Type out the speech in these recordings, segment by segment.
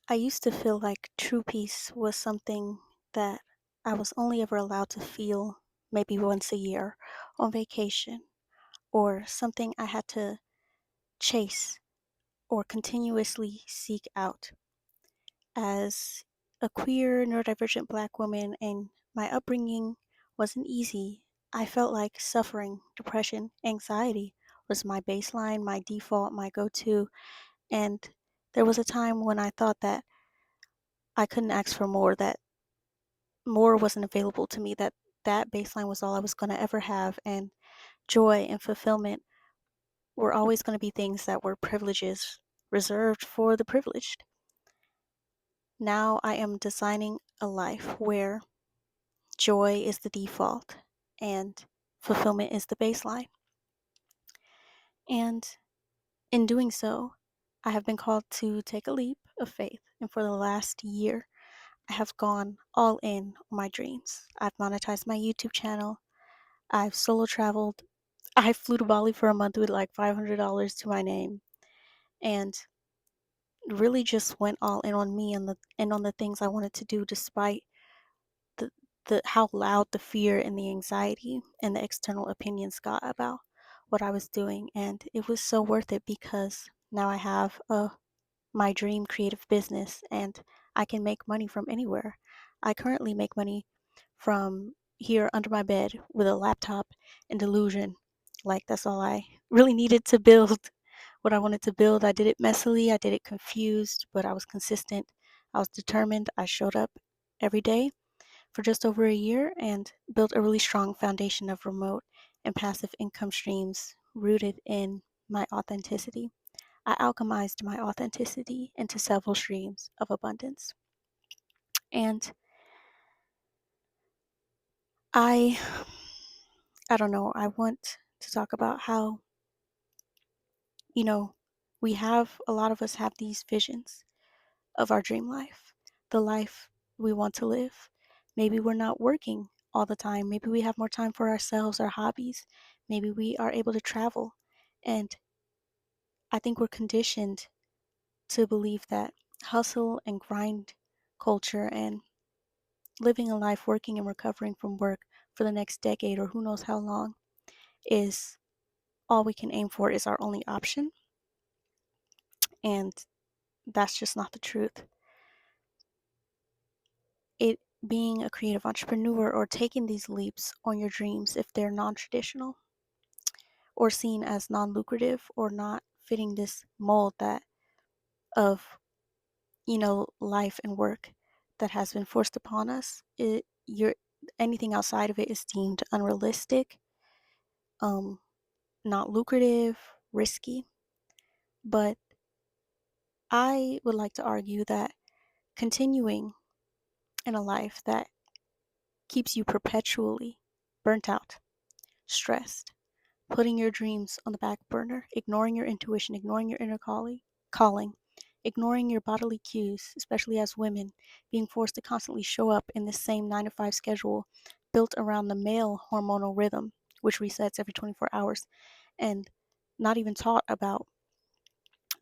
I used to feel like true peace was something that I was only ever allowed to feel maybe once a year on vacation, or something I had to chase or continuously seek out. As a queer, neurodivergent Black woman, and my upbringing wasn't easy, I felt like suffering, depression, anxiety was my baseline, my default, my go to. And there was a time when I thought that I couldn't ask for more, that more wasn't available to me, that that baseline was all I was going to ever have. And joy and fulfillment were always going to be things that were privileges reserved for the privileged. Now I am designing a life where joy is the default and fulfillment is the baseline. And in doing so, I have been called to take a leap of faith. And for the last year, I have gone all in on my dreams. I've monetized my YouTube channel. I've solo traveled. I flew to Bali for a month with like $500 to my name and really just went all in on me and on the things I wanted to do despite the how loud the fear and the anxiety and the external opinions got about what I was doing. And it was so worth it because now I have my dream creative business and I can make money from anywhere. I currently make money from here under my bed with a laptop and delusion. Like that's all I really needed to build what I wanted to build. I did it messily, I did it confused, but I was consistent. I was determined. I showed up every day for just over a year and built a really strong foundation of remote and passive income streams rooted in my authenticity. I alchemized my authenticity into several streams of abundance. And I I don't know, I want to talk about how, you know, a lot of us have these visions of our dream life, the life we want to live. Maybe we're not working all the time. Maybe we have more time for ourselves, our hobbies. Maybe we are able to travel. And I think we're conditioned to believe that hustle and grind culture and living a life working and recovering from work for the next decade or who knows how long is all we can aim for, is our only option. And that's just not the truth. It being a creative entrepreneur or taking these leaps on your dreams, if they're non-traditional or seen as non-lucrative or not fitting this mold that of, life and work that has been forced upon us, you're anything outside of it is deemed unrealistic, um not lucrative, risky. But I would like to argue that continuing in a life that keeps you perpetually burnt out, stressed, putting your dreams on the back burner, ignoring your intuition, ignoring your inner calling, ignoring your bodily cues, especially as women, being forced to constantly show up in the same 9 to 5 schedule built around the male hormonal rhythm, which resets every 24 hours, and not even taught about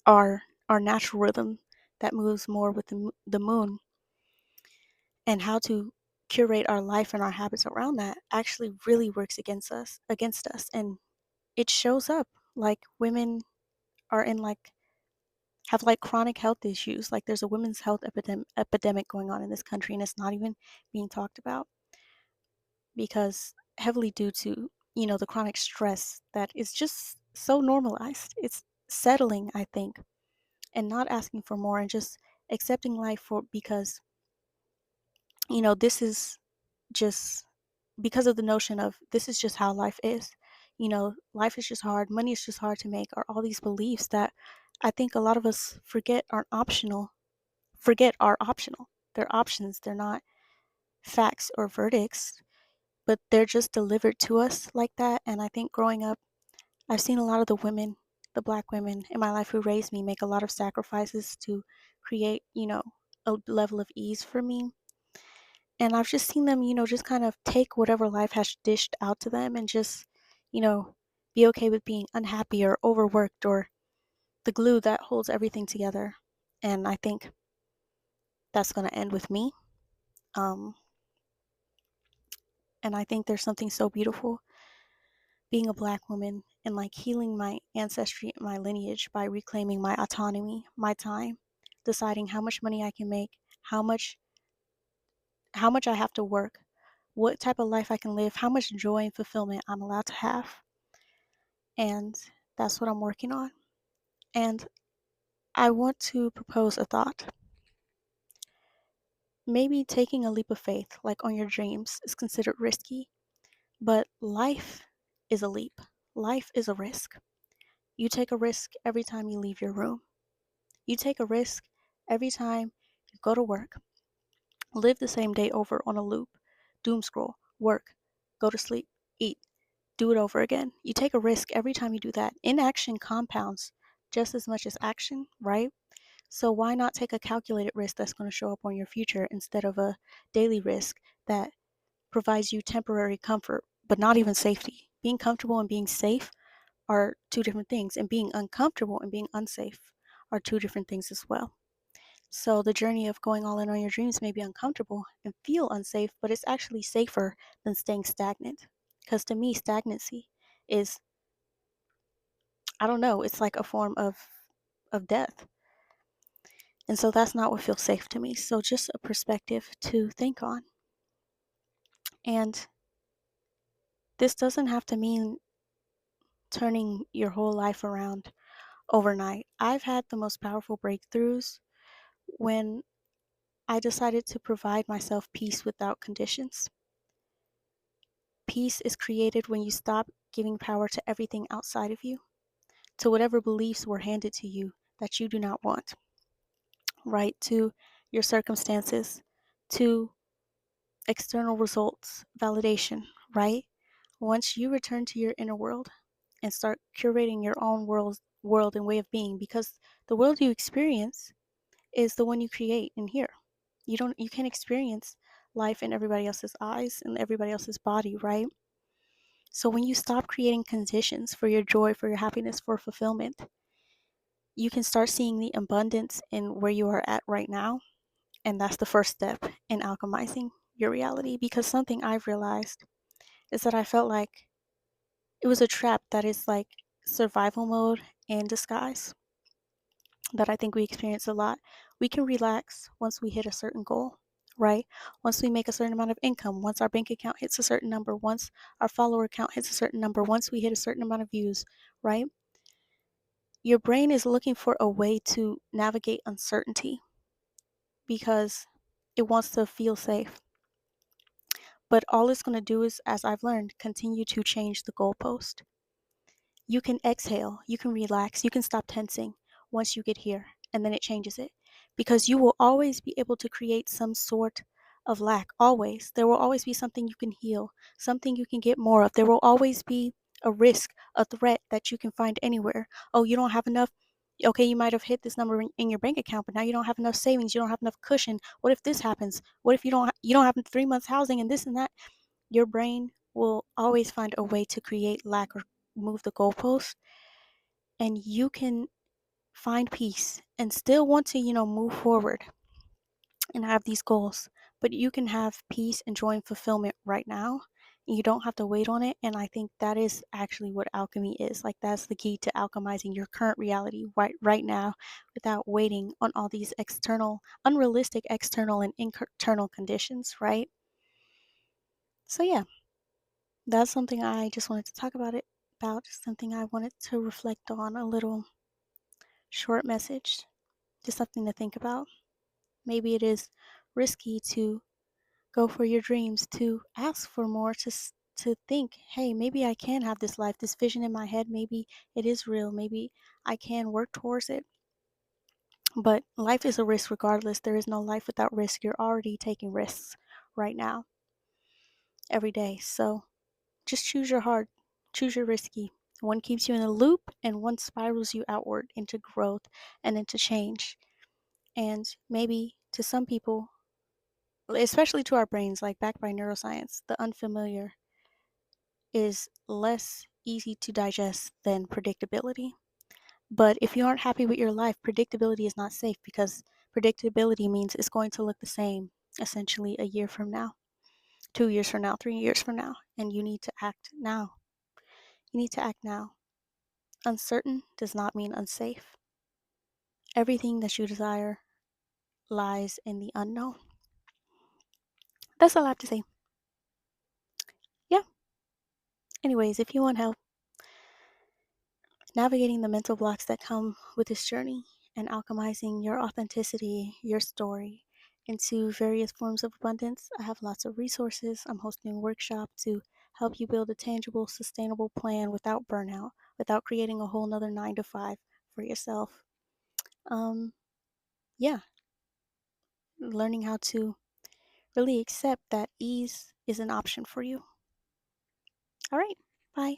our natural rhythm that moves more with the moon, and how to curate our life and our habits around that actually really works against us, and it shows up like women are in like have like chronic health issues. Like there's a women's health epidemic going on in this country and it's not even being talked about because heavily due to, the chronic stress that is just so normalized. It's settling, I think, and not asking for more and just accepting life for because, this is just because of the notion of this is just how life is. Life is just hard, money is just hard to make, are all these beliefs that I think a lot of us forget are optional. They're options, they're not facts or verdicts, but they're just delivered to us like that. And I think growing up, I've seen a lot of the Black women in my life who raised me, make a lot of sacrifices to create, a level of ease for me. And I've just seen them, just kind of take whatever life has dished out to them and just, you know, be okay with being unhappy or overworked or the glue that holds everything together. And I think that's going to end with me. Um, and I think there's something so beautiful being a Black woman and like healing my ancestry and my lineage by reclaiming my autonomy, my time, deciding how much money I can make, how much I have to work, what type of life I can live, how much joy and fulfillment I'm allowed to have. And that's what I'm working on. And I want to propose a thought. Maybe taking a leap of faith, like on your dreams, is considered risky, but life is a leap. Life is a risk. You take a risk every time you leave your room. You take a risk every time you go to work, live the same day over on a loop, doom scroll, work, go to sleep, eat, do it over again. You take a risk every time you do that. Inaction compounds just as much as action, right? So why not take a calculated risk that's going to show up on your future instead of a daily risk that provides you temporary comfort, but not even safety? Being comfortable and being safe are two different things, and being uncomfortable and being unsafe are two different things as well. So the journey of going all in on your dreams may be uncomfortable and feel unsafe, but it's actually safer than staying stagnant. Because to me, stagnancy is, I don't know, it's like a form of death. And so that's not what feels safe to me. So just a perspective to think on. And this doesn't have to mean turning your whole life around overnight. I've had the most powerful breakthroughs when I decided to provide myself peace without conditions. Peace is created when you stop giving power to everything outside of you, to whatever beliefs were handed to you that you do not want, right? To your circumstances, to external results, validation, right? Once you return to your inner world and start curating your own world and way of being, because the world you experience is the one you create in here. You can't experience life in everybody else's eyes and everybody else's body, right? So when you stop creating conditions for your joy, for your happiness, for fulfillment, you can start seeing the abundance in where you are at right now. And that's the first step in alchemizing your reality. Because something I've realized is that I felt like it was a trap that is like survival mode in disguise that I think we experience a lot. We can relax once we hit a certain goal, right? Once we make a certain amount of income, once our bank account hits a certain number, once our follower count hits a certain number, once we hit a certain amount of views, right? Your brain is looking for a way to navigate uncertainty because it wants to feel safe. But all it's going to do is, as I've learned, continue to change the goalpost. You can exhale, you can relax, you can stop tensing once you get here, and then it changes it. Because you will always be able to create some sort of lack, always. There will always be something you can heal, something you can get more of. There will always be a risk, a threat that you can find anywhere. Oh, you don't have enough. Okay, you might have hit this number in your bank account, but now you don't have enough savings. You don't have enough cushion. What if this happens? What if you don't have 3 months housing and this and that? Your brain will always find a way to create lack or move the goalpost, and you can find peace and still want to, move forward and have these goals. But you can have peace and joy and fulfillment right now. And you don't have to wait on it. And I think that is actually what alchemy is. Like that's the key to alchemizing your current reality right now without waiting on all these external, unrealistic external and internal conditions, right? So yeah, that's something I just wanted to talk about something I wanted to reflect on, a little short message, just something to think about. Maybe it is risky to go for your dreams, to ask for more, to think, hey, maybe I can have this life, this vision in my head. Maybe it is real. Maybe I can work towards it. But life is a risk regardless. There is no life without risk. You're already taking risks right now, every day. So just choose your heart, choose your risky. One keeps you in a loop, and one spirals you outward into growth and into change. And maybe to some people, especially to our brains, like backed by neuroscience, the unfamiliar is less easy to digest than predictability. But if you aren't happy with your life, predictability is not safe because Predictability means it's going to look the same essentially a year from now, 2 years from now, 3 years from now, and you need to act now. You need to act now. Uncertain does not mean unsafe. Everything that you desire lies in the unknown. That's all I have to say. Yeah. Anyways, if you want help navigating the mental blocks that come with this journey and alchemizing your authenticity, your story into various forms of abundance, I have lots of resources. I'm hosting a workshop to help you build a tangible, sustainable plan without burnout, without creating a whole nother 9 to 5 for yourself. Um, yeah, learning how to really accept that ease is an option for you. All right, bye.